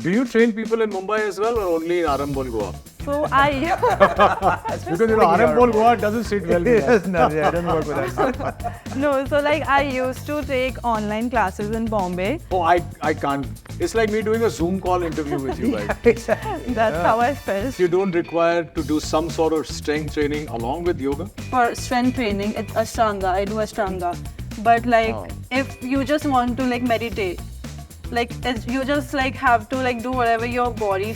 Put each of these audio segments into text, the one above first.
Do you train people in Mumbai as well, or only in Arambol, Goa? So I Because Arambol, Goa doesn't sit well with us. No, yeah, it doesn't work with us. no, so like I used to take online classes in Bombay. Oh, I can't. It's like me doing a Zoom call interview with you guys. That's how I felt. You don't require to do some sort of strength training along with yoga? For strength training, it's Ashtanga. I do Ashtanga. But like, if you just want to like meditate, like you just like have to like do whatever your body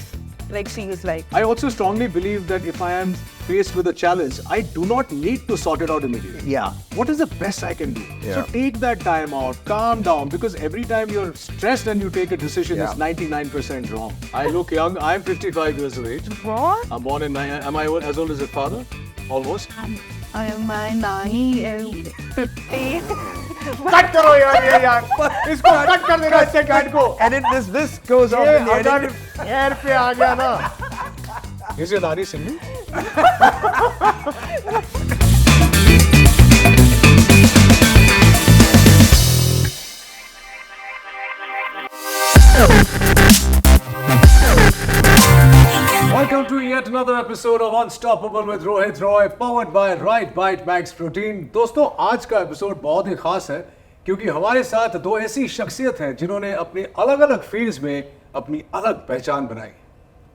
like feels like. I also strongly believe that if I am faced with a challenge, I do not need to sort it out immediately. Yeah. What is the best I can do? Yeah. So take that time out, calm down, because every time you're stressed and you take a decision, it's 99% wrong. I look young. I'm 55 years of age. What? I'm born in, am I as old as your father? Almost. My nani is 50. Cut करो यार इसको cut कर देना इससे cut को. And this goes off in the अगर edit. air पे आ गया ना. Is your nani singing? Welcome to yet another episode of Unstoppable with Rohit Roy, powered by Ritebite Max Protein. दोस्तों आज का एपिसोड बहुत ही खास है क्योंकि हमारे साथ दो ऐसी शख्सियत हैं जिन्होंने अपनी अलग-अलग फील्ड्स में अपनी अलग पहचान बनाई.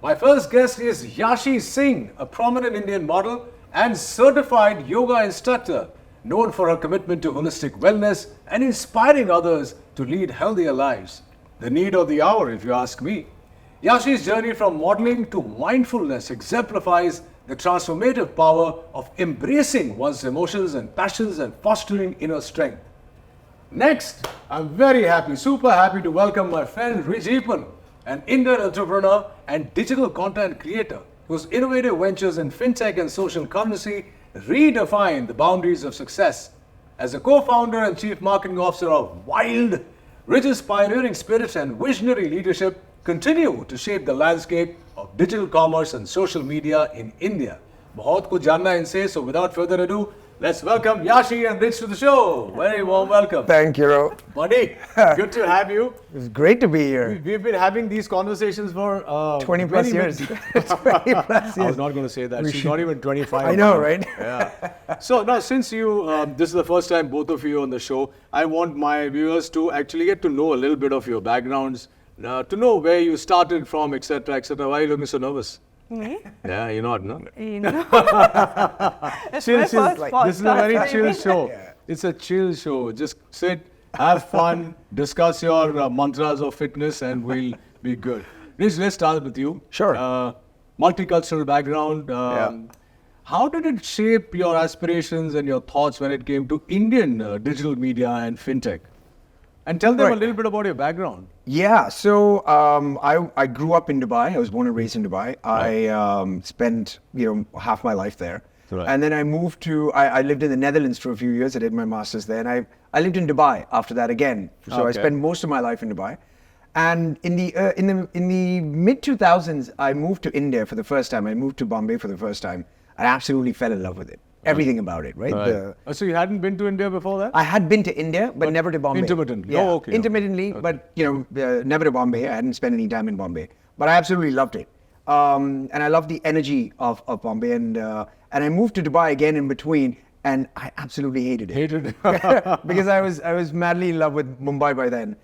My first guest is Yashi Singh, a prominent Indian model and certified yoga instructor, known for her commitment to holistic wellness and inspiring others to lead healthier lives. The need of the hour, if you ask me. Yashi's journey from modeling to mindfulness exemplifies the transformative power of embracing one's emotions and passions and fostering inner strength. Next, I'm very happy, super happy to welcome my friend Rij Eappen, an Indian entrepreneur and digital content creator whose innovative ventures in fintech and social currency redefine the boundaries of success. As a co-founder and chief marketing officer of WYLD, Rij's pioneering spirit and visionary leadership continue to shape the landscape of digital commerce and social media in India. बहुत कुछ जानना है इनसे, so without further ado, let's welcome Yashi and Rij to the show. Very warm welcome. Thank you, Ro. Buddy, good to have you. It's great to be here. We've been having these conversations for 20 plus years. 20 plus years. I was not going to say that. She's not even 25. I know, right? Yeah. So now, since you, this is the first time both of you on the show, I want my viewers to actually get to know a little bit of your backgrounds, to know where you started from, etc., etc. Why are you looking so nervous? Me? Yeah, you're not, no? You know. It's Chill, my chill. first This is a very podcast. chill show. It's a chill show. Just sit, have fun, discuss your mantras of fitness, and we'll be good. Rich, let's start with you. Sure. Multicultural background. How did it shape your aspirations and your thoughts when it came to Indian digital media and fintech? And tell them a little bit about your background. Yeah, so I grew up in Dubai. I was born and raised in Dubai. I spent half my life there. Right. And then I moved to, I lived in the Netherlands for a few years. I did my master's there. And I lived in Dubai after that again. So I spent most of my life in Dubai. And in the mid 2000s, I moved to India for the first time. I moved to Bombay for the first time. I absolutely fell in love with it. Everything about it, right? So you hadn't been to India before that? I had been to India, but never to Bombay. Intermittently? Yeah, Oh, okay. Intermittently, but never to Bombay. I hadn't spent any time in Bombay, but I absolutely loved it. And I loved the energy of Bombay. And I moved to Dubai again in between, and I absolutely hated it. Hated it. Because I was madly in love with Mumbai by then.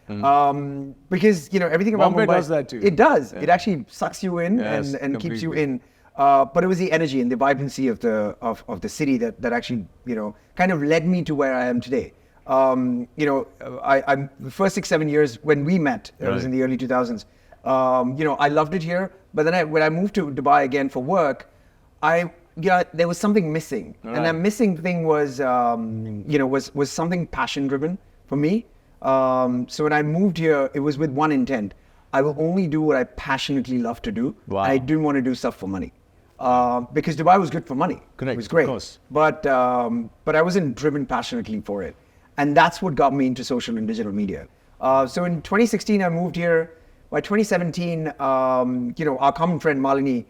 Because everything about Bombay Mumbai does that too. It does. Yeah. It actually sucks you in Yes, and keeps you completely. in. But it was the energy and the vibrancy of the city that actually kind of led me to where I am today. I'm the first 6-7 years when we met. It was in the early 2000s. I loved it here. But then when I moved to Dubai again for work, there was something missing, and that missing thing was was something passion driven for me. So when I moved here, it was with one intent. I will only do what I passionately love to do. Wow. I didn't want to do stuff for money. Because Dubai was good for money. Correct, It was great. of course. But I wasn't driven passionately for it. And that's what got me into social and digital media. So in 2016, I moved here. By 2017, our common friend Malini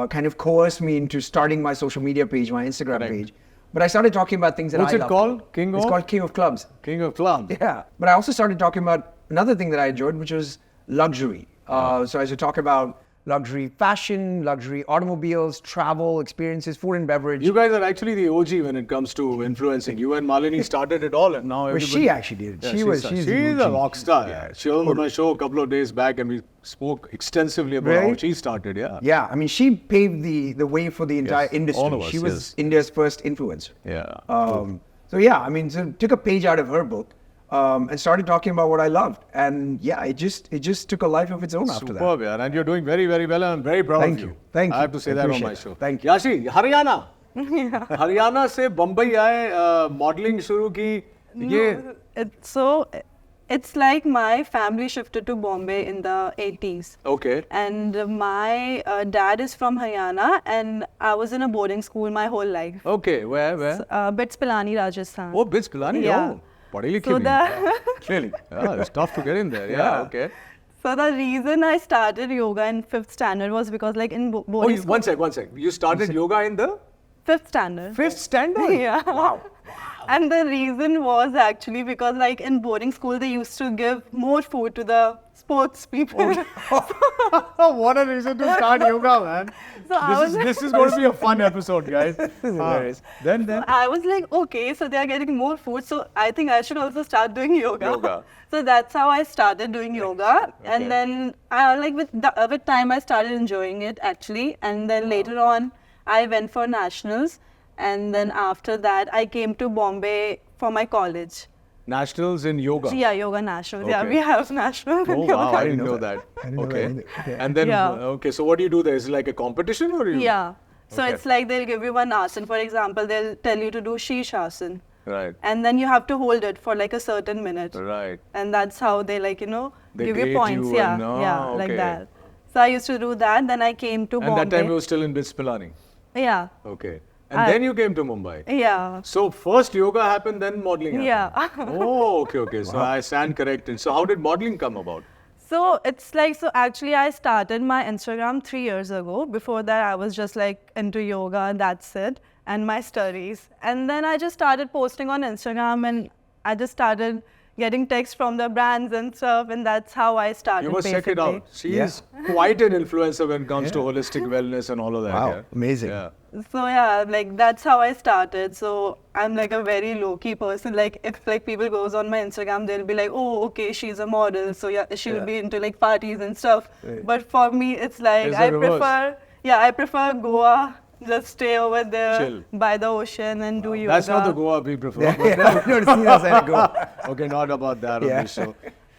kind of coerced me into starting my social media page, my Instagram page. But I started talking about things that What's I it loved. called? It's called King of Clubs. King of Clubs. Yeah. But I also started talking about another thing that I enjoyed, which was luxury. So as we talk about luxury fashion, luxury automobiles, travel, experiences, food and beverage. You guys are actually the OG when it comes to influencing. You and Malini started it all, and now Well, everybody... she actually did. Yeah, She's she's the a rock star. Yeah. She was on my show a couple of days back, and we spoke extensively about how Right? she started. Yeah. Yeah, I mean, she paved the way for the entire industry. all of us, She was yes. India's first influencer. Yeah. So yeah, I mean, so took a page out of her book and started talking about what I loved, and yeah, it just took a life of its own after that. Superb, yeah. And you're doing very, very well. I'm very proud Thank of you. you. Thank I you. have to say I that on appreciate my it. show. Thank you. Yashi, Haryana. Haryana से बम्बई आए, modelling शुरू की. ये It's like my family shifted to Bombay in the 80s. Okay. And my dad is from Haryana, and I was in a boarding school my whole life. Okay. Where? Bits Pilani, Rajasthan. Oh, Bits Pilani. Yeah. Oh, पढ़ी लिखी So भी. the Clearly. Yeah, it's tough to get in there. Yeah. Okay. so the reason I started yoga in 5th standard was because like in Oh, boarding school. one sec. You started yoga in the 5th standard. 5th standard? Yeah. Wow. And the reason was actually because like in boarding school they used to give more food to the sports people. What a reason to start yoga, man. So This is going to be a fun episode, guys. Then. I was like, okay, so they are getting more food, so I think I should also start doing yoga. So that's how I started doing yoga, and then with time I started enjoying it actually, and then later on I went for nationals, and then after that I came to Bombay for my college. Nationals in yoga. Yeah, yoga nationals. Yeah, Okay. we have nationals in Oh, yoga. wow, I didn't know that. I didn't know that either. Okay. And then, Yeah. okay, so what do you do there? Is it like a competition or you? Yeah. So Okay. it's like they'll give you one asan. For example, they'll tell you to do sheesh asan. Right. And then you have to hold it for like a certain minute. Right. And that's how they They give you grade points. you Yeah, and- yeah, okay. like that. So I used to do that. Then I came to And Bombay. that time you were still in Bits Pilani. Yeah, Okay. And then you came to Mumbai. yeah, So first yoga happened, then modeling happened. yeah. Oh, okay. So I stand corrected. So how did modeling come about? So it's like, so actually I started my Instagram 3 years ago. Before that I was just like into yoga and that's it, and my studies. And then I just started posting on Instagram, and I just started getting texts from the brands and stuff, and that's how I started. You must check it basically. out. She is quite an influencer when it comes to holistic wellness and all of that. Wow, yeah. amazing. Yeah. So yeah, like that's how I started. So I'm like a very low-key person. Like if like people goes on my Instagram, they'll be like, oh, okay, she's a model, so yeah, she'll be into like parties and stuff. Right. But for me, it's like It's the reverse. I prefer Goa. Just stay over there Chill. by the ocean and do yoga. That's not the Goa we prefer. Yeah, I've never seen that side of Goa. Okay, not about that Yeah. on this show.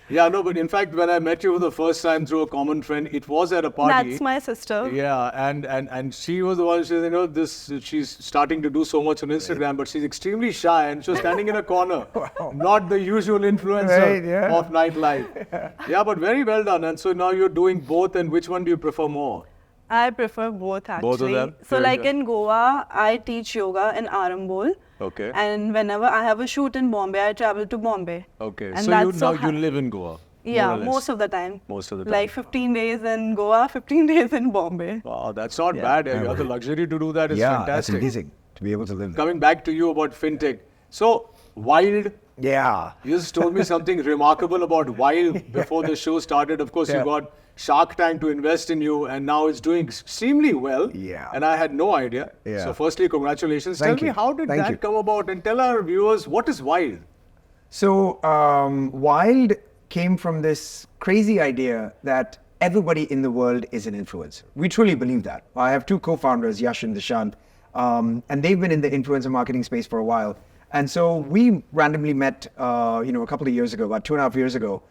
Yeah, no, but in fact, when I met you for the first time through a common friend, it was at a party. That's my sister. Yeah, and she was the one who said, she's starting to do so much on Instagram, but she's extremely shy and she was standing in a corner. Not the usual influencer Right, yeah. of nightlife. Yeah, but very well done. And so now you're doing both, and which one do you prefer more? I prefer both actually. Both of them? So Very like good. in Goa, I teach yoga in Arambol. Okay. And whenever I have a shoot in Bombay, I travel to Bombay. Okay, And so that's you live in Goa? Yeah, more or less. most of the time. Most of the time. Like 15 days in Goa, 15 days in Bombay. Wow, that's not bad. You have the luxury to do that. It's Yeah, fantastic. that's amazing to be able to live there. Coming back to you about fintech. So, WYLD, Yeah. you just told me something remarkable about WYLD before the show started. Of course, Yeah. you got Shark Tank to invest in you, and now it's doing extremely well. Yeah. And I had no idea. Yeah. So, firstly, congratulations. Thank Tell you. me, how did Thank that you. come about? And tell our viewers, what is WYLD? So WYLD came from this crazy idea that everybody in the world is an influencer. We truly believe that. I have two co-founders, Yashi and Dishant, and they've been in the influencer marketing space for a while. And so we randomly met, a couple of years ago, about 2.5 years ago,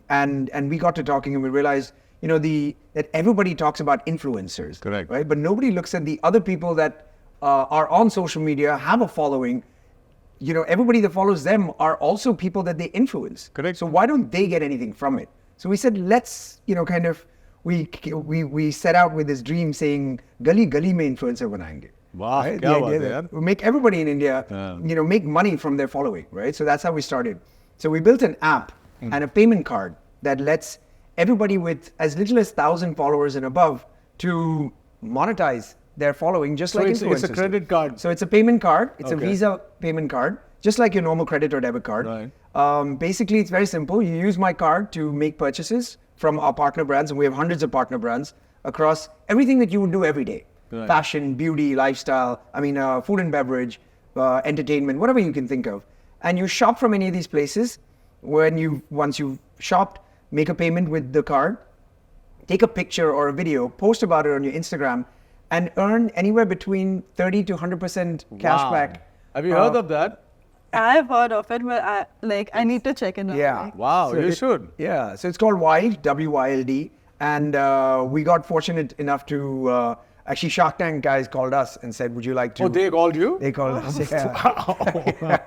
and we got to talking, and we realized, that everybody talks about influencers, Correct. right? But nobody looks at the other people that are on social media, have a following. Everybody that follows them are also people that they influence. Correct. So why don't they get anything from it? So we said, let's, we set out with this dream saying, gali gali mein influencer banayenge. Wow, Right? kya The baat idea hai, that yaar. we make everybody in India, make money from their following, right? So that's how we started. So we built an app and a payment card that lets everybody with as little as 1,000 followers and above to monetize their following, just So like it's influencers a do. credit card. So it's a payment card. It's Okay. a Visa payment card, just like your normal credit or debit card. Right. Basically, it's very simple. You use my card to make purchases from our partner brands, and we have hundreds of partner brands across everything that you would do every day. Right. Fashion, beauty, lifestyle, food and beverage, entertainment, whatever you can think of. And you shop from any of these places. Once you've shopped, make a payment with the card, take a picture or a video, post about it on your Instagram, and earn anywhere between 30 to 100% cash back. Have you heard of that? I've heard of it, but I need to check it out. Yeah. Wow, you should. Yeah. So it's called WYLD, WYLD. And we got fortunate enough to, actually Shark Tank guys called us and said, would you like to? Oh, they called you? They called us, yeah.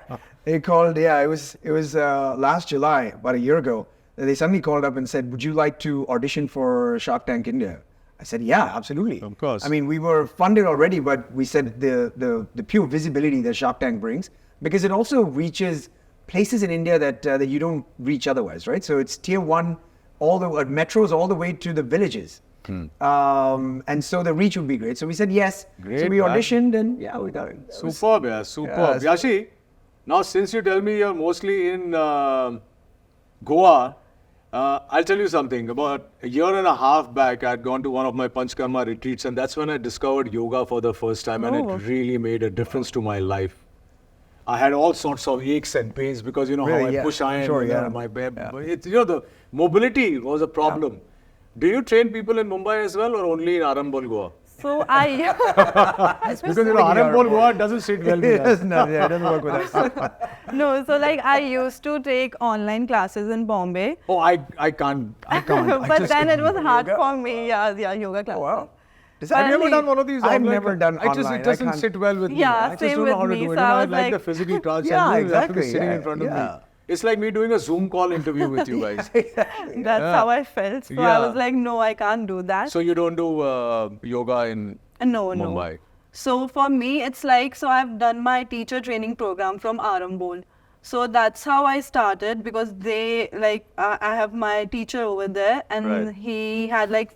They called, it was last July, about a year ago. They suddenly called up and said, would you like to audition for Sharktankindia? I said, yeah, absolutely. Of course. We were funded already, but we said the pure visibility that Shark Tank brings, because it also reaches places in India that you don't reach otherwise, right? So it's tier 1, all the metros, all the way to the villages. And so the reach would be great. So we said yes. Great, so we man. auditioned and we got it. Superb, yeah, superb. Yeah, Yashi, now since you tell me you're mostly in Goa, I'll tell you something. About a year and a half back, I'd gone to one of my Panchkarma retreats, and that's when I discovered yoga for the first time, and it really made a difference to my life. I had all sorts of aches and pains because how I push iron, my back. The mobility was a problem. Do you train people in Mumbai as well, or only in Arambol, Goa? So Because Arambol, Goa doesn't sit well with us. It doesn't work with us. No, so I used to take online classes in Bombay. Oh, I can't. But then it was hard for me. Yeah, yoga classes. Oh, wow. I've never done one of these. I've online never done online. It doesn't sit well with me. Yeah, I just same don't know how with to me. do it. So I was like the like- physical touch. Yeah, and you have to be exactly, sitting yeah, in front of yeah. me. It's like me doing a Zoom call interview with you guys. That's how I felt. So I was like, no, I can't do that. So you don't do yoga in No. Mumbai? So for me, it's like, so I've done my teacher training program from Arambol. So that's how I started, because they I have my teacher over there, and Right. he had like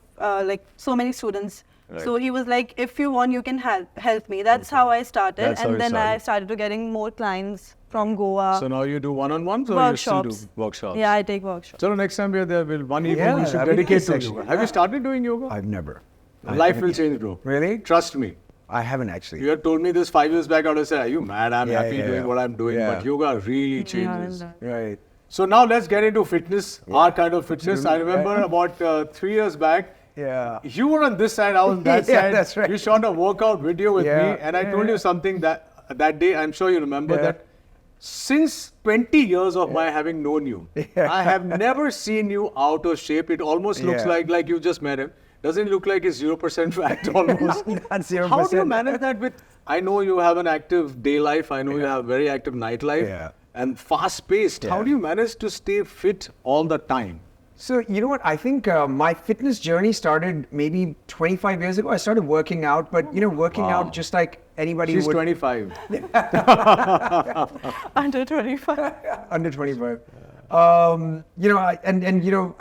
so many students. Right. So he was like, if you want, you can help me. That's how I started. That's how and you then I started. started to getting more clients from Goa. So now you do one-on-ones or Workshops. you still do workshops? Yeah, I take workshops. So next time we are there, one evening Yeah, we should that'd be dedicate nice, to actually. yoga. Have you started doing yoga? I've never. Life will change, bro. Really? Trust me. I haven't actually. You had told me this 5 years back. I would have said, are you mad? I'm Yeah, happy yeah, doing yeah. what I'm doing. Yeah. But yoga really changes. Right. So now let's get into fitness, our kind of fitness. I remember about 3 years back, Yeah. you were on this side, I was on that Yeah, side. that's right. You shot a workout video with Yeah, me, and I yeah, told yeah. you something that day, I'm sure you remember Yeah. that since 20 years of my having known you, I have never seen you out of shape. It almost looks Yeah. like you just met him. Doesn't look like it's 0% fat almost. That's 0%. How do you manage that with, I know you have an active day life, I know you have very active night life, Yeah. and fast paced. How Yeah. do you manage to stay fit all the time? So, you know what? I think my fitness journey started maybe 25 years ago. I started working out, but, working Wow. out just like anybody She's would. 25. Under 25. Under 25.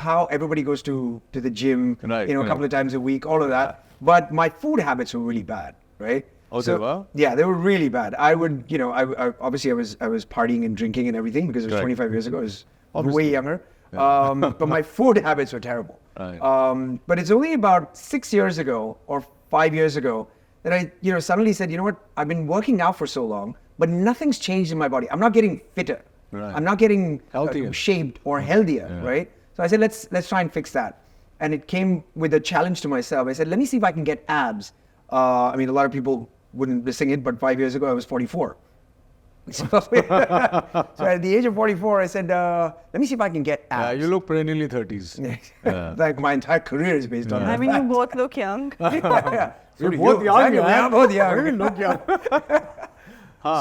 How everybody goes to the gym, Right, a right. couple of times a week, all of that. But my food habits were really bad, right? Oh, they were? Yeah, they were really bad. I would, I obviously I was partying and drinking and everything because it was Right. 25 years ago. I was Obviously. way younger. But my food habits were terrible. Right. But it's only about 6 years ago or 5 years ago that I, suddenly said, you know what? I've been working now for so long, but nothing's changed in my body. I'm not getting fitter. Right. I'm not getting Healthier. shaped or healthier, right? So I said, let's try and fix that. And it came with a challenge to myself. I said, let me see if I can get abs. A lot of people wouldn't listen it, but 5 years ago I was 44. So at the age of 44, I said, let me see if I can get Yeah, abs. you look perennially 30s. Like my entire career is based on I that. mean, you both look young. Yeah. We're So do both you. young, Exactly, man. we're both young. We look young.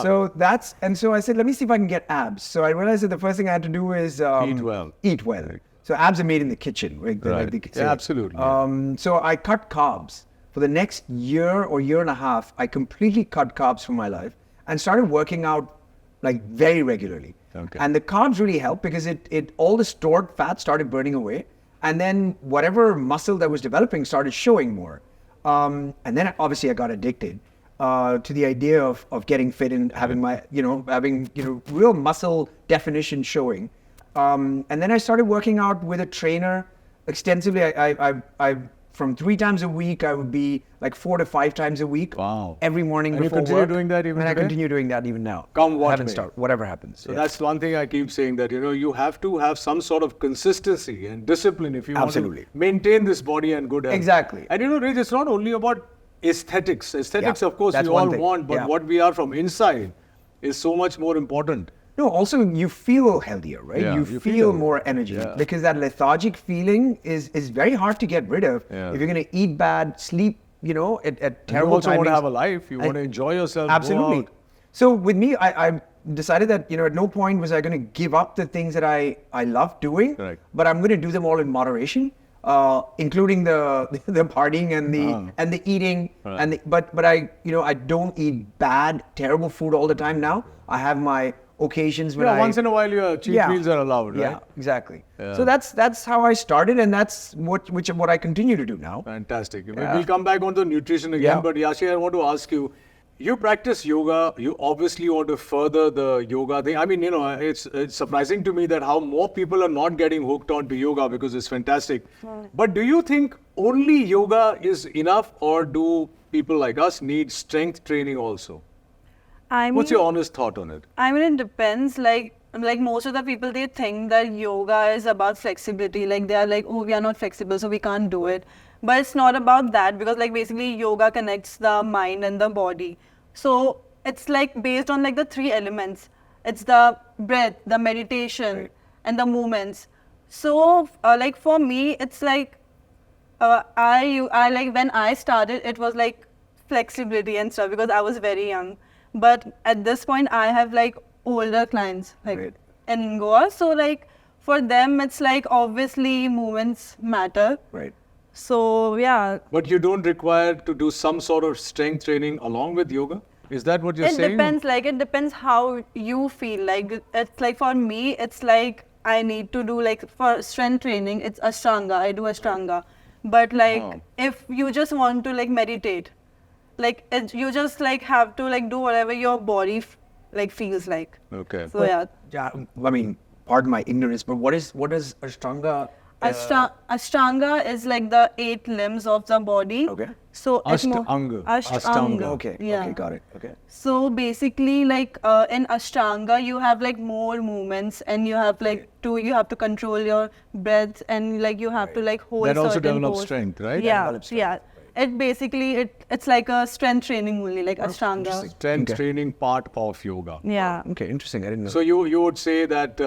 So I said, let me see if I can get abs. So I realized that the first thing I had to do is Eat well. Eat well. So abs are made in the kitchen, right? Right. They say. Yeah, absolutely. So I cut carbs. For the next year or year and a half, I completely cut carbs from my life and started working out like very regularly. Okay. And the carbs really helped because it all the stored fat started burning away. And then whatever muscle that was developing started showing more. And then obviously I got addicted to the idea of getting fit and having having real muscle definition showing. And then I started working out with a trainer extensively. I from 3 times a week, I would be like 4 to 5 times a week. Wow. Every morning And you before continue work. doing that even And I today? continue doing that even now. Come what I haven't may. stopped. Whatever happens. So that's one thing I keep saying, that you have to have some sort of consistency and discipline if you Absolutely. want to maintain this body and good health. Exactly. And Rij, it's not only about aesthetics. Aesthetics, Yeah, of course, that's we one all thing. want, but Yeah. what we are from inside is so much more important. No, also you feel healthier, right? Yeah, you you feel feel- more energy yeah. because that lethargic feeling is very hard to get rid of. Yeah. If you're going to eat bad, sleep, at And you terrible also want to timings. have a life. You want to enjoy yourself. go Absolutely. out. So with me, I decided that, at no point was I going to give up the things that I love doing, Correct. but I'm going to do them all in moderation, including the partying and the eating. Right. And but I don't eat bad, terrible food all the time now. I have my occasions when Once in a while your cheat meals are allowed, right? Yeah, exactly. Yeah. So that's how I started, and that's what I continue to do now. Fantastic. Yeah. We'll come back on the nutrition again, Yeah. but Yashi, I want to ask you, you practice yoga, you obviously want to further the yoga thing. I mean, it's surprising to me that how more people are not getting hooked onto yoga because it's fantastic. But do you think only yoga is enough, or do people like us need strength training also? I mean, What's your honest thought on it? I mean, it depends. Like most of the people, they think that yoga is about flexibility. Like they are like, oh, we are not flexible, so we can't do it. But it's not about that, because like basically yoga connects the mind and the body. So it's like based on like the 3 elements. It's the breath, the meditation, and the movements. So like for me, it's like I like when I started, it was like flexibility and stuff because I was very young. But at this point, I have like older clients like in Goa. So like for them, it's like obviously movements matter. Right. So yeah. But you don't require to do some sort of strength training along with yoga? Is that what you're saying? It depends how you feel. Like it's like for me, it's like I need to do like for strength training, it's Ashtanga. I do Ashtanga. But like if you just want to like meditate, like you just like have to like do whatever your body like feels like. Okay. So yeah. Yeah, I mean, pardon my ignorance, but what is Ashtanga? Ashtanga is like the 8 limbs of the body. Okay. So it's more Ashtanga. Ashtanga. Okay. Yeah. Okay, got it. Okay. So basically, like in Ashtanga, you have like more movements, and you have like you have to control your breath, and like you have to like hold. That also certain develops pose. strength, right? Yeah, develops strength, yeah. It basically it's like a strength training only, like Ashtanga. Strength training part of yoga. Yeah. Okay, interesting. I didn't know. So you would say that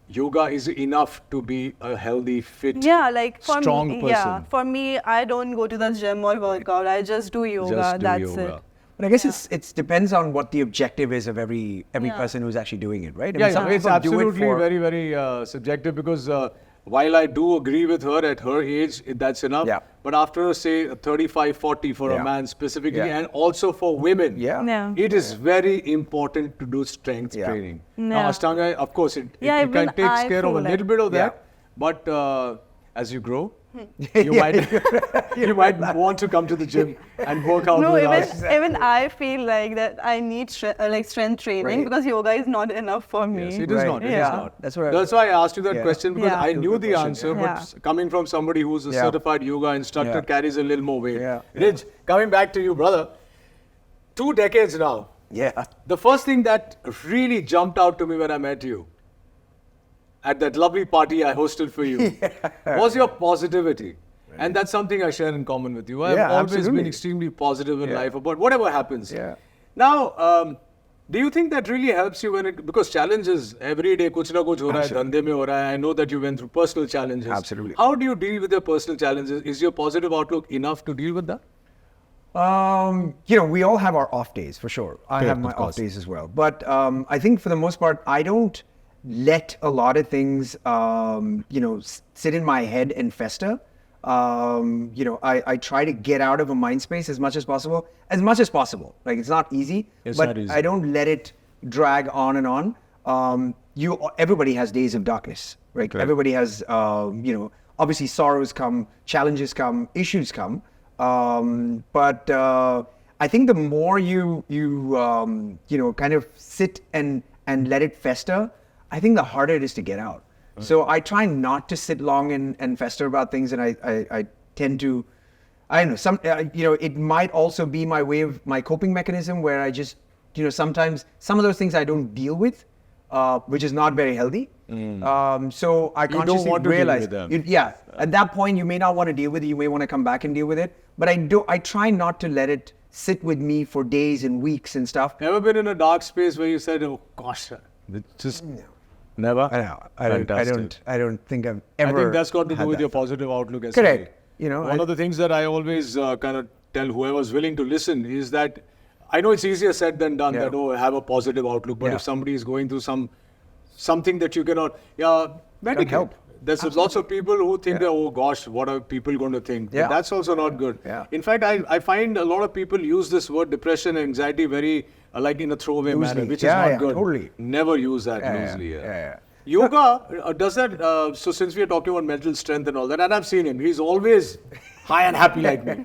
yoga is enough to be a healthy, fit, Yeah, like for strong me, person. yeah, for me, I don't go to the gym or work out. I just do yoga. Just do That's yoga. it. But I guess it depends on what the objective is of every person who's actually doing it, right? I mean, Yeah, some it's people do it absolutely for- very, very subjective, because while I do agree with her at her age, that's enough. Yeah. But after, say, 35, 40 for a Yeah. man specifically, Yeah. and also for women, Yeah. Yeah. it is very important to do strength Yeah. training. Now, Yeah. Ashtanga, of course, it even can take I care of a feel little like- bit of Yeah. that. But as you grow, you might want to come to the gym and work out No, with even us. even I feel like that I need like strength training Right. because yoga is not enough for me. Yes, it is Right. not. It is Yeah. not. That's what I- That's why I asked you that Yeah. question, because Yeah. I knew the Good question, answer, yeah. but coming from somebody who's a Yeah. certified yoga instructor Yeah. carries a little more weight. Yeah. Rij, coming back to you, brother. 2 decades now. Yeah. The first thing that really jumped out to me when I met you at that lovely party I hosted for you was your positivity. And that's something I share in common with you. I've Yeah, always been absolutely. extremely positive in Yeah. life about whatever happens. Yeah. Now, do you think that really helps you because challenges every day, kuch na kuch ho raha hai, Absolutely. dhande mein ho raha hai. I know that you went through personal challenges. Absolutely. How do you deal with your personal challenges? Is your positive outlook enough to deal with that? We all have our off days for sure. I Correct, have my of course. off days as well. But I think for the most part, I don't let a lot of things, sit in my head and fester. I try to get out of a mind space as much as possible. Like, it's not easy, It's but not easy. I don't let it drag on and on. Everybody has days of darkness, right? Correct. Everybody has, obviously sorrows come, challenges come, issues come. But I think the more you kind of sit and let it fester, I think the harder it is to get out. So I try not to sit long and fester about things, and I tend to, I don't know, it might also be my coping mechanism where I just, sometimes some of those things I don't deal with, which is not very healthy. So I consciously don't want to realize, deal with them. at that point you may not want to deal with it. You may want to come back and deal with it. But I try not to let it sit with me for days and weeks and stuff. Ever been in a dark space where you said, "Oh gosh, just never"? I don't think I've ever. I think that's got to do had with that. your positive outlook. As Correct. One of the things that I always kind of tell whoever's willing to listen is that I know it's easier said than done. Yeah. That have a positive outlook, but if somebody is going through something that you cannot, medicate. help. There's lots of people who think that, oh gosh, what are people going to think? Yeah. But that's also not good. Yeah. In fact, I find a lot of people use this word depression and anxiety very like in a throwaway Loosely. manner, which Yeah, is not yeah, good. totally. Never use that loosely. Yeah. Yoga, does that, so since we are talking about mental strength and all that, and I've seen him, he's always high and happy like me.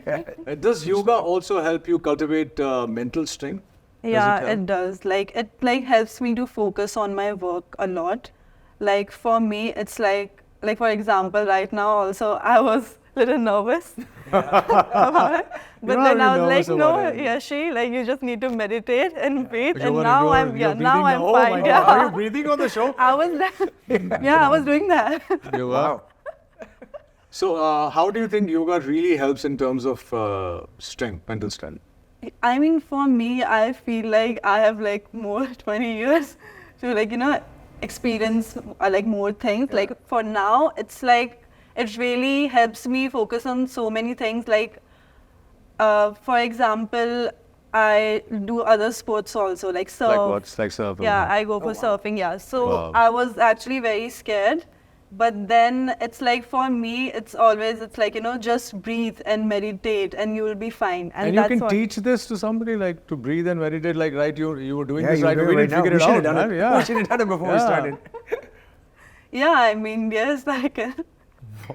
Does yoga also help you cultivate mental strength? Yeah, help? it does. It helps me to focus on my work a lot. Like for me, it's like for example, right now also I was a little nervous about it. But then I was like, no, Yashi, you just need to meditate and breathe. And now I'm fine. Oh my God. Are you breathing on the show? I was I was doing that. Wow. So how do you think yoga really helps in terms of strength, mental strength? I mean, for me, I feel like I have more 20 years to experience more things. For now, it's it really helps me focus on so many things. For example, I do other sports also, like surf. Like what? Like surf? Yeah, I go for surfing. Yeah, so I was actually very scared. But then it's for me, it's always, just breathe and meditate and you will be fine. And you can teach this to somebody, to breathe and meditate, right? You were doing this right, we didn't figure it out. We should have done it before we started. Yeah, I mean, yes, I can.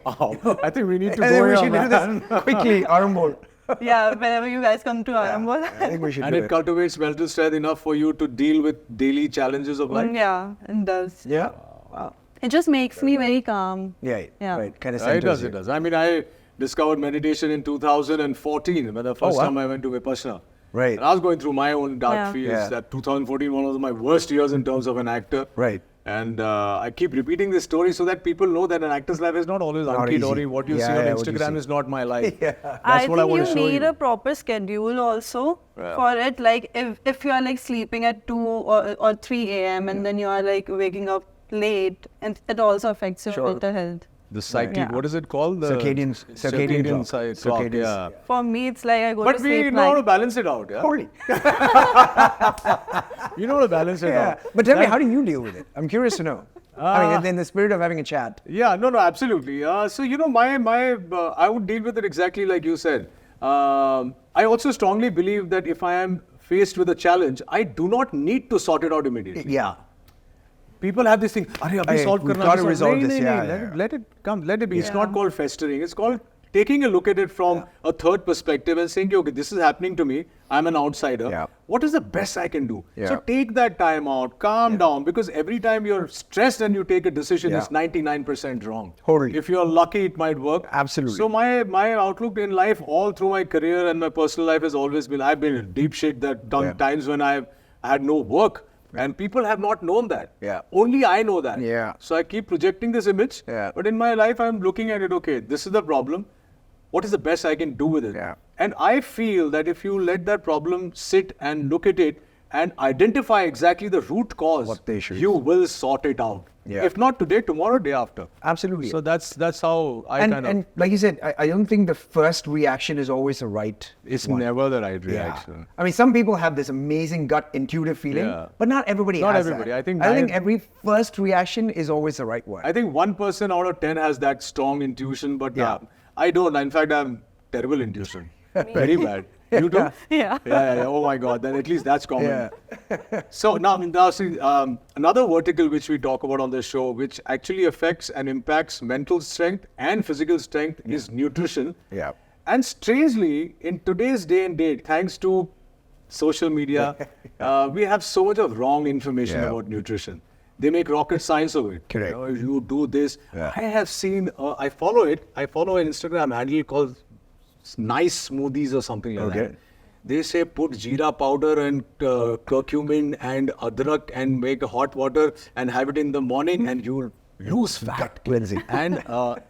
Wow. I think we need to And then go we here, should do this quickly, Arambol. Yeah, whenever you guys come to Arambol. I think we should And do it cultivates mental strength enough for you to deal with daily challenges of life? Yeah, it does. Yeah. Wow. It just makes me very calm. Yeah. Right. Kind of It does. I mean, I discovered meditation in 2014 when the first time I went to Vipassana. Right. And I was going through my own dark feels. Yeah. That 2014 one of my worst years in terms of an actor. Right. And I keep repeating this story so that people know that an actor's life is not always hunky-dory. What you see on Instagram is not my life. That's what I want to show you. I think you need a proper schedule also for it. If you are sleeping at 2 or 3 a.m. and then you are waking up late, and it also affects your mental health. The cyclic, what is it called? The circadian clock. Yeah. For me, it's I go but to sleep. But we know how to balance it out, yeah? Totally. You know how to balance it out. But tell me, how do you deal with it? I'm curious to know. I mean, in the spirit of having a chat. Yeah, no, absolutely. So, I would deal with it exactly like you said. I also strongly believe that if I am faced with a challenge, I do not need to sort it out immediately. Yeah. People have this thing, solve we've karna. got to resolve this. Let it come, let it be. It's not called festering. It's called taking a look at it from a third perspective and saying, okay, this is happening to me. I'm an outsider. Yeah. What is the best I can do? Yeah. So take that time out, calm down, because every time you're stressed and you take a decision, it's 99% wrong. Totally. If you're lucky, it might work. Absolutely. So my outlook in life, all through my career and my personal life, has always been, I've been in deep shit times when I had no work. And people have not known that. Yeah. Only I know that. Yeah. So I keep projecting this image. Yeah. But in my life, I'm looking at it, okay, this is the problem. What is the best I can do with it? Yeah. And I feel that if you let that problem sit and look at it and identify exactly the root cause, What the issue is. you will sort it out. Yeah. If not today, tomorrow, day after. Absolutely. So that's how I and like you said, I don't think the first reaction is always the right It's one. never the right reaction. Yeah. I mean, some people have this amazing gut intuitive feeling, but not everybody Not has everybody. that. I think every first reaction is always the right one. I think 1% out of 10 has that strong intuition, but I don't. In fact, I'm terrible intuition. Very bad. You do? Yeah. Yeah. Oh my God. Then at least that's common. So now see, another vertical which we talk about on the show, which actually affects and impacts mental strength and physical strength, is nutrition. Yeah. And strangely, in today's day and date, thanks to social media, we have so much of wrong information about nutrition. they make rocket science of it. Correct. You do this. Yeah. I have seen, I follow it. I follow an Instagram handle called Nice Smoothies or something like that. They say put jeera powder and curcumin and adrak and make hot water and have it in the morning and you'll lose fat. Cleansing. And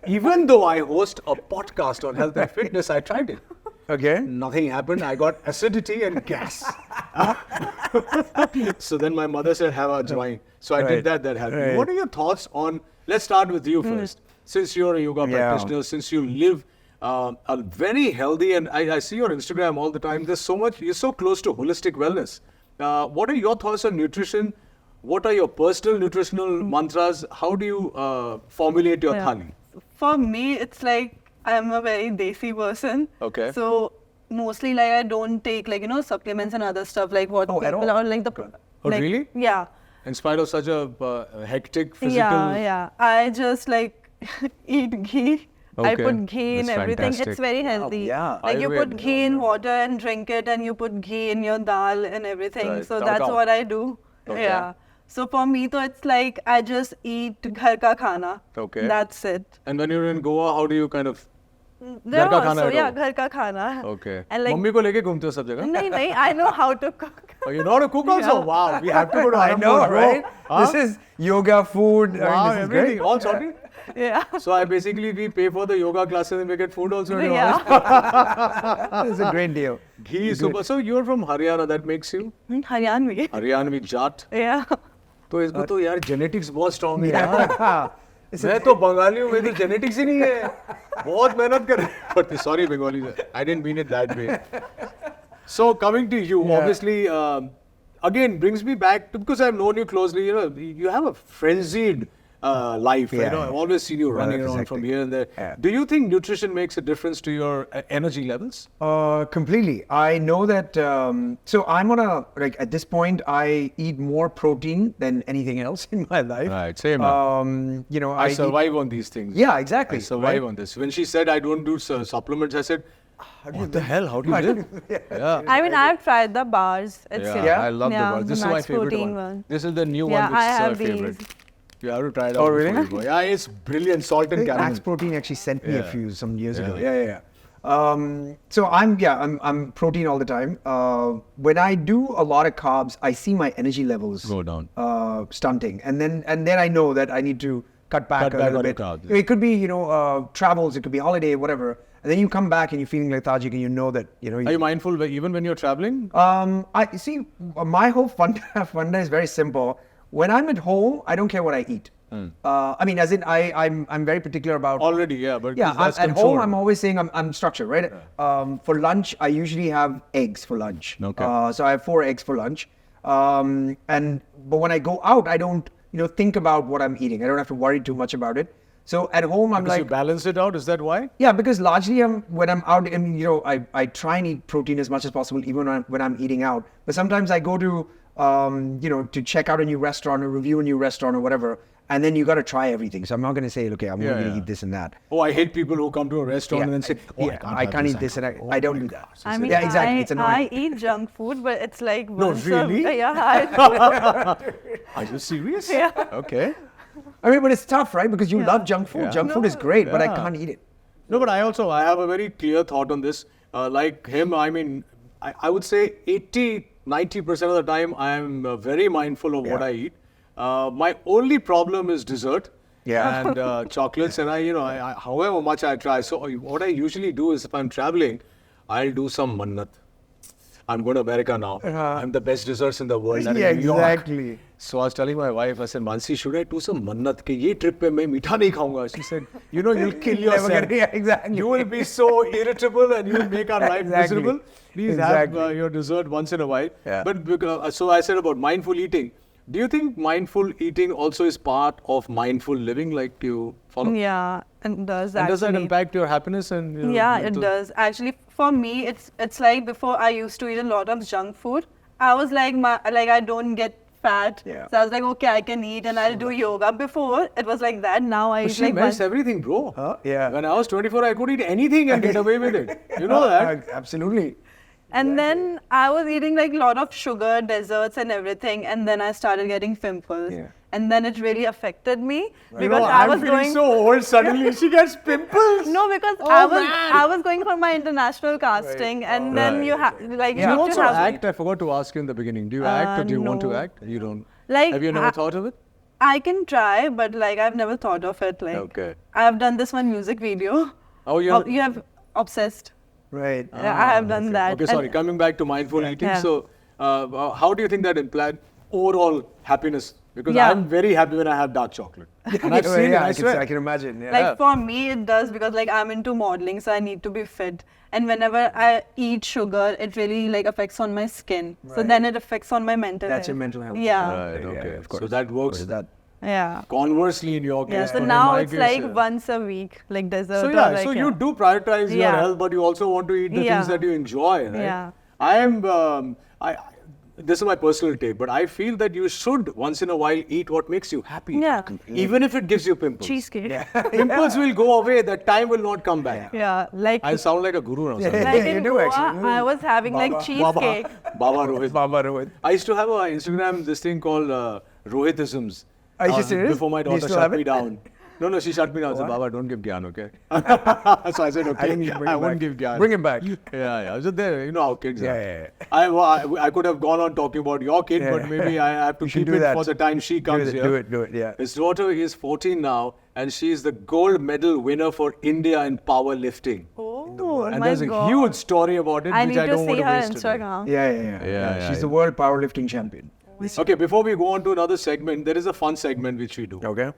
even though I host a podcast on health and fitness, I tried it. Okay. Nothing happened. I got acidity and gas. So then my mother said, have a joint. So I did that. That helped. Right. What are your thoughts on, let's start with you first. Since you're a yoga practitioner, since you live a very healthy, and I see your Instagram all the time, there's so much, you're so close to holistic wellness. What are your thoughts on nutrition? What are your personal nutritional mantras? How do you formulate your thali? For me, it's like I'm a very desi person. Okay. So mostly like I don't take like, supplements and other stuff like what at people all? are like the... Oh, like, really? Yeah. In spite of such a hectic physical... Yeah. I just like eat ghee. I Okay. put ghee in That's everything. fantastic. It's very healthy. yeah. Like you Ayurveda. put ghee in water and drink it, and you put ghee in your dal and everything. Right. So Tadka. that's what I do. Okay. Yeah. So for me, though, it's like I just eat ghar ka khana. Okay. That's it. And when you're in Goa, how do you kind of... There Ghar ka khana also, at yeah, all? ghar ka khana. Okay. And like, Mummy ko leke ghumte ho sab jagah? nahi, I know how to cook. Oh, you know how to cook also? Yeah. Wow, we have to go to I know, Anand, bro. right? Huh? This is yoga, food. Wow, this is everything. great. All sorted. Yeah. So I basically, we pay for the yoga classes and we get food also. to be Yeah. honest. It's a great deal. Ghee is super. So you're from Haryana, that makes you? Haryanvi. Haryanvi Jat. Yeah. तो इसको तो यार genetics बहुत strong है यार. Yeah. मैं तो बंगाली हूँ, मेरी तो genetics ही नहीं है. बहुत मेहनत कर रहे हैं. But sorry Bengali, I didn't mean it that way. So coming to you, obviously, again brings me back to, because I've known you closely. You have a frenzied life. Yeah, I've always seen you running around from exactly. here and there. Yeah. Do you think nutrition makes a difference to your energy levels? Completely. I know that. So I'm on a at this point, I eat more protein than anything else in my life. Right, same. I I survive on these things. Yeah, exactly. I survive on this. When she said I don't do supplements, I said, what the hell? How do you live? Yeah. I mean, I've tried the bars. It's Yeah? I love the bars. This is my Max favorite Protein one. This is the new Yeah, one, which I is have my favorite. these. You have to try it out. Oh, before really? you go. Yeah, it's brilliant. Salt and caramel. Max Protein actually sent me a Yeah. few some years ago. Yeah. So I'm protein all the time. When I do a lot of carbs, I see my energy levels Go down. stunting, and then I know that I need to cut back Cut a back little on bit. carbs. It could be travels, it could be holiday, whatever, and then you come back and you're feeling lethargic, and you know that Are you mindful even when you're traveling? I see. My whole funda is very simple. When I'm at home, I don't care what I eat. I mean, as in, I'm very particular about. Already, yeah, but Yeah, that's at home, controlled. I'm always saying I'm structured, right? For lunch, I usually have eggs for lunch. Okay. So I have 4 eggs for lunch. But when I go out, I don't think about what I'm eating. I don't have to worry too much about it. So at home, I'm Because you like, balance it out, is that why? yeah, because largely when I'm out, I mean, I try and eat protein as much as possible, even when I'm eating out. But sometimes I go to, to check out a new restaurant or review a new restaurant or whatever, and then you got to try everything. So I'm not going to say, okay, I'm going to eat this and that. Oh, I hate people who come to a restaurant and then say, oh, I can't eat this and I don't do that. I mean, yeah, exactly. It's I annoying. eat junk food, but it's like No, once really? Yeah. Are you serious? Yeah. Okay. I mean, but it's tough, right? Because you Yeah. love junk food. Yeah. Junk food is great, but I Yeah. can't eat it. No, but I have a very clear thought on this. Like him, I mean, I would say 80-90% of the time I am very mindful of what I eat. My only problem is dessert. Yeah. And chocolates, and I however much I try. So what I usually do is if I'm traveling, I'll do some mannat. I'm going to America now. I'm the best desserts in the world. I'm Yeah, in New York. exactly. So I was telling my wife, I said, Mansi, should I do some mannat? Ke ye trip pe main meetha nahi khaunga. She said, you'll kill Never yourself. gonna- yeah, exactly. You will be so irritable and you'll make our life Exactly. miserable. Please Exactly. have your dessert once in a while. Yeah. But so I said about mindful eating. Do you think mindful eating also is part of mindful living? Like, do you follow? Yeah, it does And does that actually. impact your happiness and Yeah, it mental- does. Actually, for me, it's like before I used to eat a lot of junk food. I was like, I don't get fat. Yeah. So I was like, okay, I can eat and I'll do yoga. Before it was like that. Now I But eat she like missed one. everything, bro. Yeah. When I was 24, I could eat anything and get away with it. You know that? Absolutely. And then I was eating like a lot of sugar, desserts and everything. And then I started getting pimples. Yeah. And then it really affected me You because know, I I'm was feeling going. so old suddenly. She gets pimples. No, because Oh, I was going for my international casting, and then you have like Do you have to also have act? I forgot to ask you in the beginning. Do you act or do you want to no. act? You don't. Like, Have you never thought of it? I can try, but like I've never thought of it. Like Okay. I've done this one music video. Oh, You have obsessed. Right. Yeah, I have done that. Okay, And- sorry. Coming back to mindful eating. Yeah. So, how do you think that implied overall happiness? Because Yeah. I'm very happy when I have dark chocolate. And I've seen it, I swear. I can imagine. Yeah. Like for me, it does because like I'm into modeling, so I need to be fit. And whenever I eat sugar, it really like affects on my skin. So Right. then it affects on my mental health. That's your mental health. Yeah. Right, Yeah, okay. of course. So that works That. Yeah. conversely in your case. Yeah. So but in now my it's case, like yeah. once a week, like dessert. So or yeah, like, so you do prioritize your Yeah. health, but you also want to eat the Yeah. things that you enjoy, right? Yeah. I am. This is my personal take, but I feel that you should once in a while eat what makes you happy. Yeah. Even if it gives you pimples. Cheesecake. Yeah. Pimples will go away. That time will not come back. Like I sound like a guru now. Yeah. sir. like you in do Goa, actually. I was having like cheesecake. Baba Rohit. Baba Rohit. I used to have an Instagram this thing called Rohitisms. Are you serious? Before my Do you daughter still shut have me it? down. No, she shut me down. I said, What? Baba, don't give Gyan, okay? So I said, okay, I think you bring I it won't back. give Gyan. Bring him back. Yeah. I was just there. You know how kids Yeah, are. yeah, I could have gone on talking about your kid, Yeah, but maybe I have to You should keep do it that. for the time she comes here. Do it, yeah. His daughter is 14 now, and she is the gold medal winner for India in powerlifting. Oh And my there's a God. huge story about it, I which need I to don't want see to her waste today. Instagram. Yeah. She's yeah. the world powerlifting champion. Okay, before we go on to another segment, there is a fun segment which we do. Okay.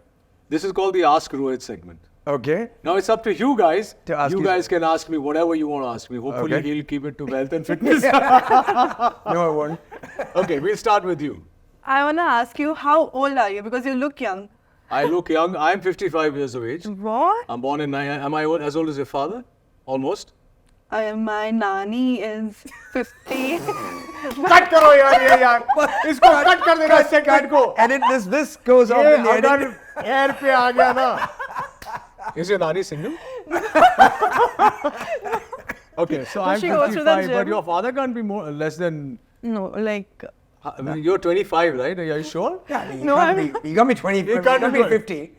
This is called the Ask Rohit segment. Okay. Now it's up to you guys. To ask You you- guys can ask me whatever you want to ask me. Hopefully Okay. he'll keep it to health and fitness. No, I won't. Okay, we'll start with you. I wanna ask you, how old are you? Because you look young. I look young. I'm 55 years of age. What? I'm born in 9. Am I as old as your father? Almost. My nani is 50. Cut karo yaar ye yaar. Isko cut kar dena is segment ko. Edit this. This goes off ये in the edit. अगर air पे आ गया ना. Is your nani single? Okay, so I'm she goes to the 55, but gym. your father can't be more less than. No, like You're 25, right? Are you sure? No, I'm- You got me 20. You can't got be me 20. 50.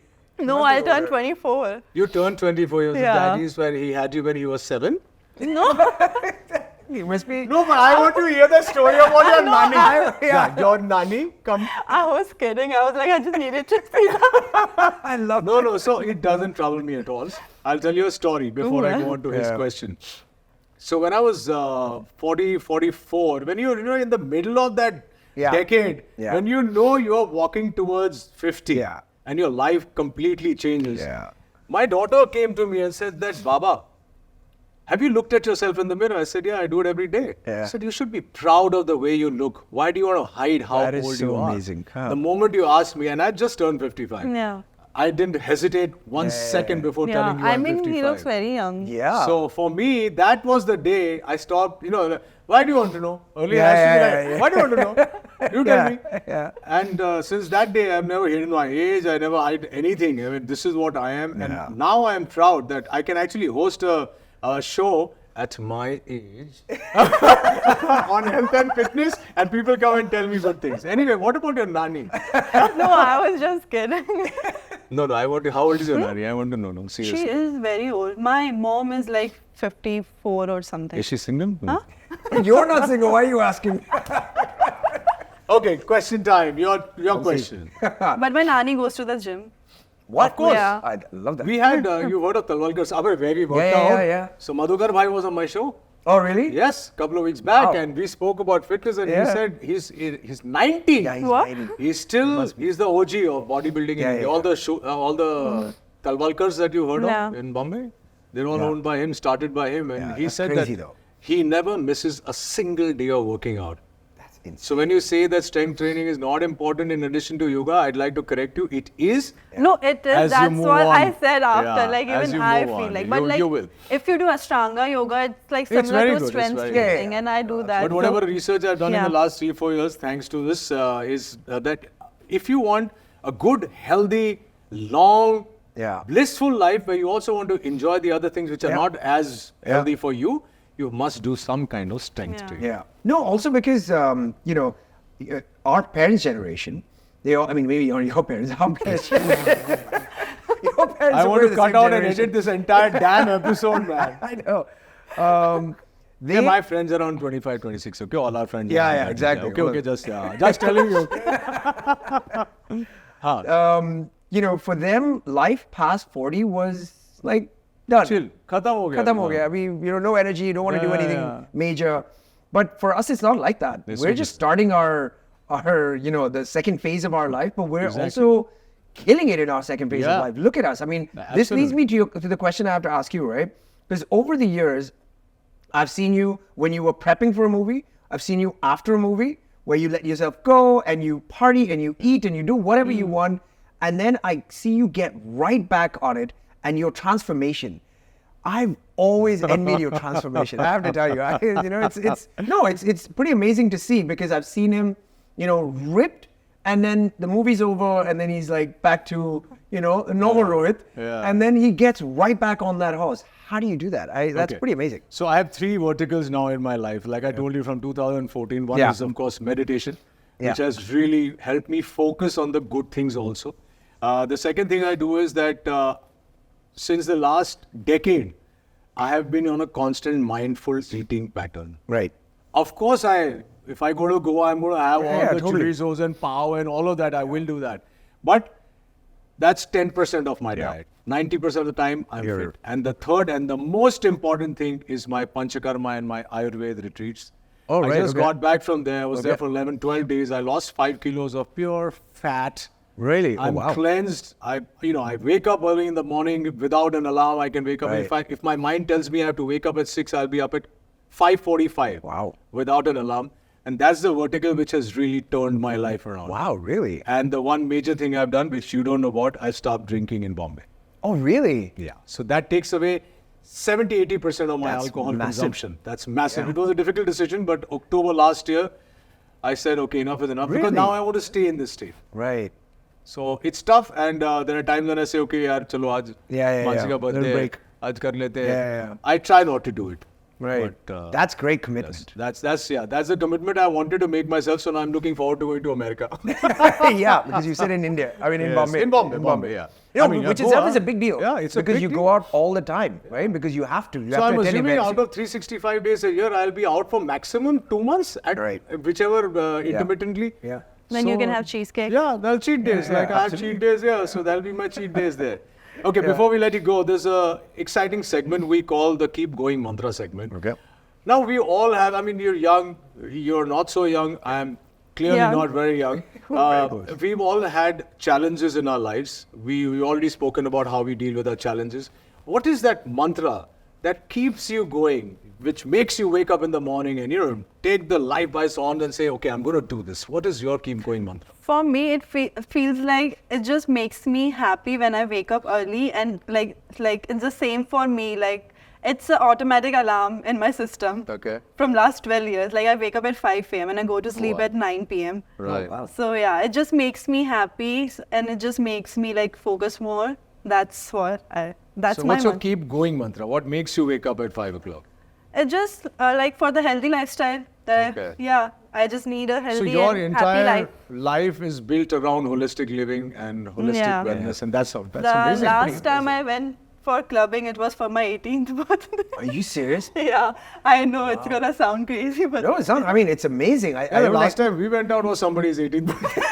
no, I turned 24. You turned 24 years. Yeah. Daddy's when he had you when he was 7. No. You must be. No, but I want to hear the story about your nani. Yeah. Your nani. Come. I was kidding. I was like, I just needed to see that. I love. No. So it doesn't trouble me at all. I'll tell you a story before I go on to his Yeah. question. So when I was 40, 44, when you're in the middle of that Yeah. decade, Yeah. when you know you're walking towards 50 Yeah. and your life completely changes. Yeah. My daughter came to me and said that, Baba, have you looked at yourself in the mirror? I said, yeah, I do it every day. Yeah. I said, you should be proud of the way you look. Why do you want to hide how That is old so you are? amazing. Huh. The moment you asked me, and I just turned 55. Yeah. I didn't hesitate one second before Yeah. telling you I I'm mean, 55. he looks very young. Yeah. So for me, that was the day I stopped, why do you want to know? Earlier Yeah, I used to be yeah, like, yeah. why do you want to know? You tell me. Yeah. And since that day, I've never hidden my age. I never hid anything. I mean, this is what I am. Yeah. And now I am proud that I can actually host a show at my age on health and fitness, and people come and tell me good things. Anyway, what about your nani? No, I was just kidding. No, I want to. How old is your nani? I want to know. No, seriously. She is very old. My mom is like 54 or something. Is she single? Huh? You're not single. Why are you asking? Okay, question time. Your question. But my nani goes to the gym. What? Of course. Yeah. I love that. We had, you heard of Talwalkar Sabar, where we worked Yeah, out. yeah. So Madhukar Bhai was on my show. Oh, really? Yes, couple of weeks back, Wow. and we spoke about fitness, and he Yeah. said he's 90. Yeah, he's What? 90. He's the OG of bodybuilding Yeah, in India. yeah. All the Talwalkars that you heard Yeah. of in Bombay, they're all Yeah. owned by him, started by him, and Yeah, he that's said crazy that though. he never misses a single day of working out. That's insane. So when you say that strength training is not important in addition to yoga, I'd like to correct you. It is. No, it is. As you That's move what I on. said after. Yeah, Like as even you I move feel on. like, You- but like you will. if you do Ashtanga yoga, it's like It's similar very to good, it's strength very good. training, Yeah. and I do that. But whatever research I've done in Yeah. the last 3-4 years, thanks to this, is that if you want a good, healthy, long, Yeah. blissful life where you also want to enjoy the other things which are Yeah. not as Yeah. healthy for you, you must do some kind of strength Yeah. training. Yeah. No, also because, our parents' generation, they all, I mean, maybe on your parents, our parents. Your parents I want were to the cut same out and generation. edit this entire damn episode, man. I know. They're my friends around 25, 26, okay? All our friends. Yeah, around yeah, that. exactly. Okay, just telling you. Okay? For them, life past 40 was like done. Chill. Khatam ho gaya. Khatam ho gaya. I mean, no energy, don't want to do Yeah, anything yeah. major. But for us, it's not like that. This We're was just just- starting our the second phase of our life, but we're Exactly. also killing it in our second phase Yeah. of life. Look at us. I mean, this leads me to the question I have to ask you, right? Because over the years, I've seen you when you were prepping for a movie. I've seen you after a movie where you let yourself go and you party and you eat and you do whatever you want. And then I see you get right back on it and your transformation. I've always envied your transformation. I have to tell you, it's pretty amazing to see because I've seen him, ripped, and then the movie's over, and then he's like back to, normal Rohit, Yeah. and then he gets right back on that horse. How do you do that? That's Okay. pretty amazing. So I have 3 verticals now in my life. Like I told you from 2014, one Yeah. is of course meditation, Yeah. which has really helped me focus on the good things also. The second thing I do is that since the last decade, I have been on a constant mindful eating pattern. Right. Of course, if I go to Goa, I'm going to have all the totally. chorizos and pav and all of that. I will do that. But that's 10% of my diet. 90% of the time, I'm fit. And the third and the most important thing is my Panchakarma and my Ayurveda retreats. Oh, right, I just okay. got back from there. I was there for 11, 12 days. I lost 5 kilos of pure fat. Really? Oh, I'm wow. cleansed. I wake up early in the morning without an alarm. I can wake up. Right. If my mind tells me I have to wake up at 6, I'll be up at 5:45. Wow. Without an alarm. And that's the vertical which has really turned my life around. Wow, really? And the one major thing I've done, which you don't know about, I stopped drinking in Bombay. Oh, really? Yeah. So that takes away 70-80% of my That's alcohol massive. consumption. That's massive. Yeah. It was a difficult decision, but October last year, I said, okay, enough is enough. Because Really? now I want to stay in this state. Right. So it's tough, and there are times when I say, okay, yaar, chalo aaj Yeah. Mansi ka Little birthday, break. aaj kar lete hain. Yeah. I try not to do it. Right. But, That's great commitment. That's the commitment I wanted to make myself. So now I'm looking forward to going to America. Yeah, because you said in India. I mean, in Yes, Bombay. in Bombay, yeah. You I know, mean, which yeah, itself Goa. is a big deal. Yeah, it's a because big you deal. go out all the time, right? Because you have to. You So have I'm to attend assuming events. out of 365 days a year, I'll be out for maximum 2 months at Right. whichever intermittently. Yeah. Then you can So- have cheesecake. Yeah, they'll cheat days. Yeah, like I have cheat days, yeah. So that'll be my cheat days there. Okay, before we let you go, there's a exciting segment we call the Keep Going Mantra segment. Okay. Now we all have, I mean, you're young, you're not so young, I'm clearly Young. not very young. We've all had challenges in our lives. We already spoken about how we deal with our challenges. What is that mantra that keeps you going, which makes you wake up in the morning and, take the life by storm and say, okay, I'm going to do this. What is your keep going mantra? For me, it feels like it just makes me happy when I wake up early, and like it's the same for me. Like it's an automatic alarm in my system. Okay. From last 12 years, like I wake up at 5 a.m. and I go to sleep Wow. at 9 p.m. Right. wow. So yeah, it just makes me happy and it just makes me like focus more. That's what that's So my what's your mantra. keep going mantra? What makes you wake up at 5 o'clock? It just like for the healthy lifestyle. Okay. I just need a So healthy your and happy entire life. life is built around holistic living and holistic Yeah. wellness, and that's The amazing. last time I went for clubbing, it was for my 18th birthday. Are you serious? Yeah, I know it's gonna sound crazy, but No, it's not. I mean, it's amazing. I Yeah, the don't last like. time we went out was somebody's 18th birthday.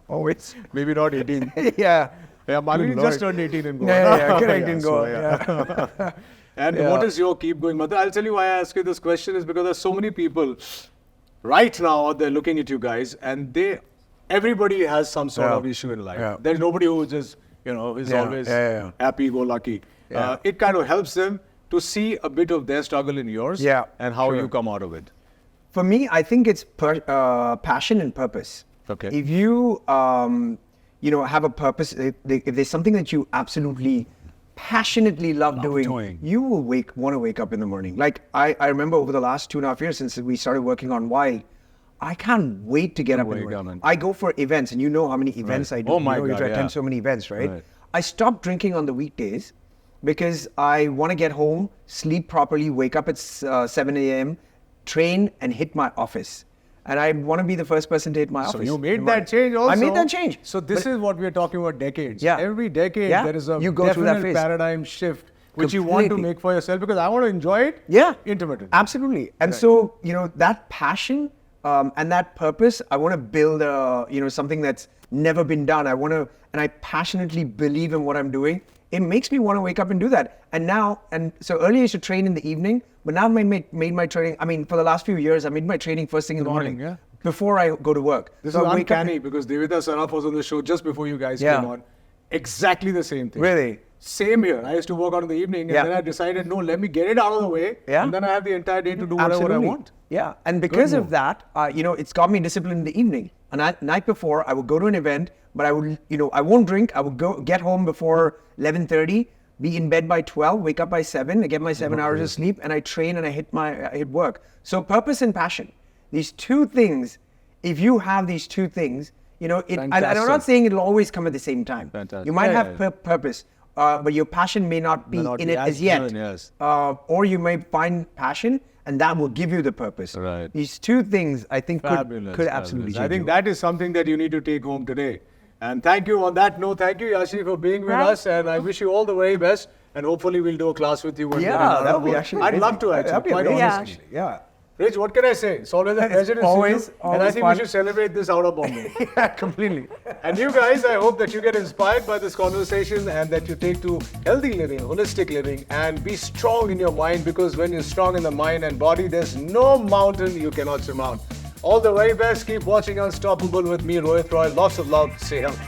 Oh, it's. Maybe not 18. Yeah. Yeah, Malini Lord. just turned 18 in Goa. Yeah, correct, in so, Goa. yeah. Yeah. And Yeah. what is your keep going mantra? I'll tell you why I ask you this question is because there's so many people right now they're looking at you guys and everybody has some sort Yeah. of issue in life. Yeah. There's nobody who just is Yeah, always yeah. happy go lucky. Yeah. It kind of helps them to see a bit of their struggle in yours Yeah, and how sure. you come out of it. For me, I think it's passion and purpose. Okay. If you, have a purpose, if there's something that you absolutely passionately love doing, you will want to wake up in the morning. Like I remember over the last 2.5 years since we started working on WYLD, I can't wait to get up in the wake up, morning. man. I go for events, and you know how many events I do. Oh my you God, attend yeah. so many events, right? Right. I stopped drinking on the weekdays, because I want to get home, sleep properly, wake up at 7 a.m., train and hit my office. And I want to be the first person to hit my office. So you made that change also. I made that change. So this is what we are talking about decades. Yeah. Every decade there is a You go through that definite phase. paradigm shift which you want to Completely. make for yourself because I want to enjoy it intermittently. Absolutely. And so, that passion and that purpose, I want to build something that's never been done. And I passionately believe in what I'm doing. It makes me want to wake up and do that. And so earlier I used to train in the evening, but now I made my training, for the last few years, I made my training first thing in the morning. Before I go to work. This So is I wake up uncanny because Devita Saraf was on the show just before you guys came on. Exactly the same thing. Really? Same here. I used to work out in the evening and then I decided, no, let me get it out of the way and then I have the entire day to do whatever I want. Yeah, and because of that, it's got me disciplined in the evening. And night before, I would go to an event, but I would, I won't drink. I would get home before 11:30, be in bed by 12, wake up by 7, I get my 7 hours of sleep, and I train and I hit work. So purpose and passion, these two things. If you have these two things, and I'm not saying it'll always come at the same time. Fantastic. You might have purpose, but your passion may not be in it as yet. Or you may find passion, and that will give you the purpose. Right. These two things, I think, could absolutely change I think you. that is something that you need to take home today. And thank you on that note. Thank you, Yashi, for being with us. And I wish you all the very best. And hopefully we'll do a class with you. That would be actually I'd love to amazing. actually, quite That'd be honestly. amazing. Yeah. Rich, what can I say? It's always a pleasure to see you. And I think fun. we should celebrate this out of Bombay. Yeah, completely. And you guys, I hope that you get inspired by this conversation and that you take to healthy living, holistic living, and be strong in your mind, because when you're strong in the mind and body, there's no mountain you cannot surmount. All the very best. Keep watching Unstoppable with me, Rohit Roy. Lots of love. Stay healthy.